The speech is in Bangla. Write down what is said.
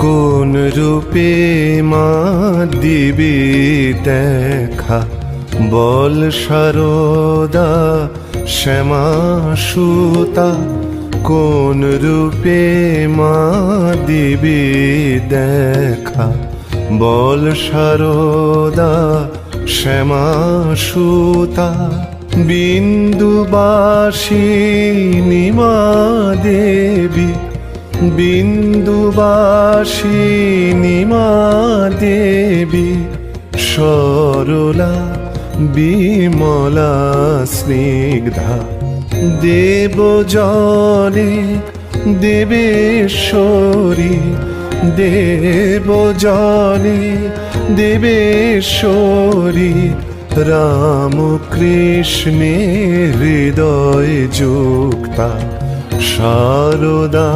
কোন রূপে মা দিবি দেখা, বল সারদা শ্যামা সুতা। কোন রূপে মা দিবি দেখা, বল সারদা শ্যামা সুতা। বিন্দুবাসিনী মা দেবী, বিন্দুবাসিনী মা দেবী, সরলা বিমলা স্নিগ্ধা। দেবজনে দেবেশ্বরী, দেবজনে দেবেশ্বরী। রামকৃষ্ণে হৃদয় যুক্তা, সারদা